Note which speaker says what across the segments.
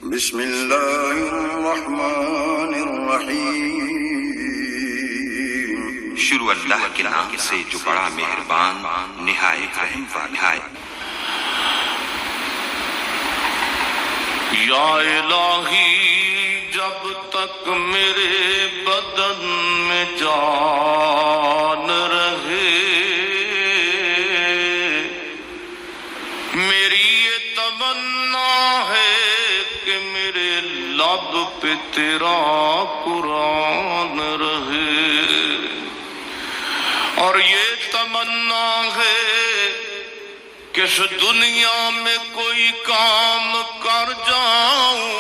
Speaker 1: بسم اللہ الرحمن الرحیم۔
Speaker 2: شروع اللہ کے نام سے جو بڑا مہربان نہایت رحم والا ہے۔
Speaker 3: یا الہی جب تک میرے بدن میں جان رہے، میری یہ تمنا ہے کہ میرے لب پہ تیرا قرآن رہے، اور یہ تمنا ہے کہ اس دنیا میں کوئی کام کر جاؤں،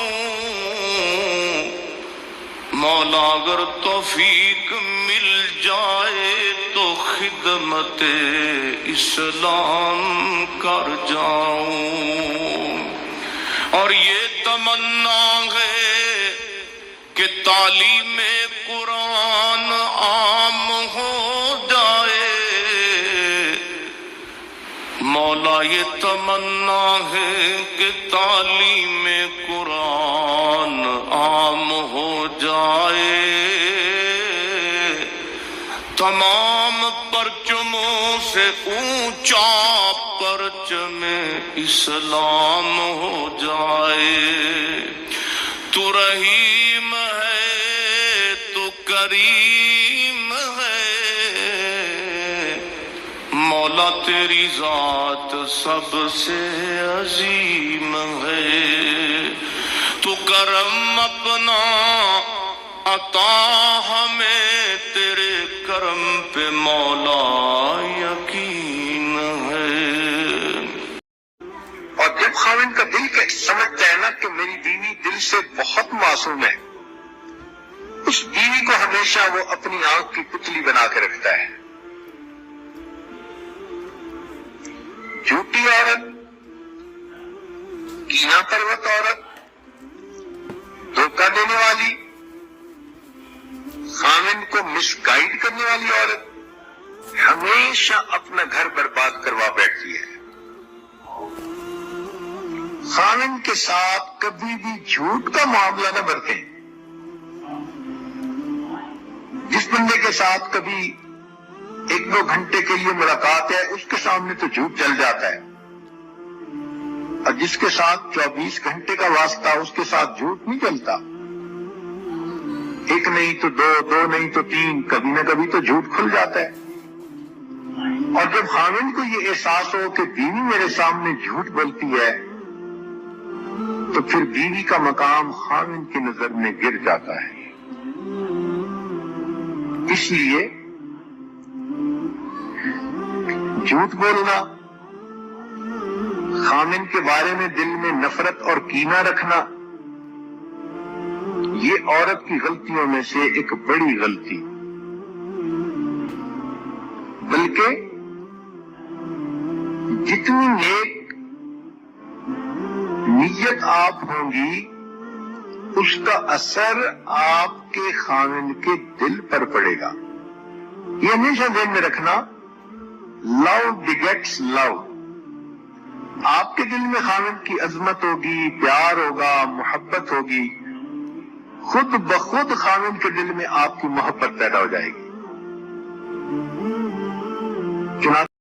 Speaker 3: مولا اگر توفیق مل جائے تو خدمت اسلام کر جاؤں، اور یہ تمنا ہے کہ تعلیم قرآن عام ہو جائے، مولا یہ تمنا ہے کہ تعلیم قرآن عام ہو جائے، تمام پرچموں سے اونچا پرچم اسلام ہو جائے۔ تو رحیم ہے، تو کریم ہے، مولا تیری ذات سب سے عظیم ہے، تو کرم اپنا عطا ہمیں، تیرے کرم پہ مولا یقین ہے۔
Speaker 4: اور جب خاوند کا دل سمجھتا ہے نا کہ میری بیوی دل سے بہت معصوم ہے، اس بیوی کو ہمیشہ وہ اپنی آنکھ کی پتلی بنا کے رکھتا ہے۔ جھوٹی عورت، کینہ پرست عورت، دھوکہ دینے والی، خاوند کو مس گائیڈ کرنے والی عورت ہمیشہ اپنا گھر برباد کروا بیٹھتی ہے۔ خاوند کے ساتھ کبھی بھی جھوٹ کا معاملہ نہ برتیں۔ جس بندے کے ساتھ کبھی 1-2 گھنٹے کے لیے ملاقات ہے، اس کے سامنے تو جھوٹ چل جاتا ہے، اور جس کے ساتھ 24 گھنٹے کا واسطہ، اس کے ساتھ جھوٹ نہیں چلتا۔ 1 نہیں تو 2، 2 نہیں تو 3، کبھی نہ کبھی تو جھوٹ کھل جاتا ہے۔ اور جب خاوند کو یہ احساس ہو کہ بیوی میرے سامنے جھوٹ بولتی ہے، تو پھر بیوی کا مقام خاوند کی نظر میں گر جاتا ہے۔ اس لیے جھوٹ بولنا، خاوند کے بارے میں دل میں نفرت اور کینہ رکھنا، یہ عورت کی غلطیوں میں سے ایک بڑی غلطی، بلکہ جتنی نیک نیت آپ ہوں گی، اس کا اثر آپ کے خاوند کے دل پر پڑے گا۔ یہ ہمیشہ ذہن میں رکھنا، لو بگیٹس لو۔ آپ کے دل میں خاوند کی عظمت ہوگی، پیار ہوگا، محبت ہوگی، خود بخود خاوند کے دل میں آپ کی محبت پیدا ہو جائے گی۔ چنانچہ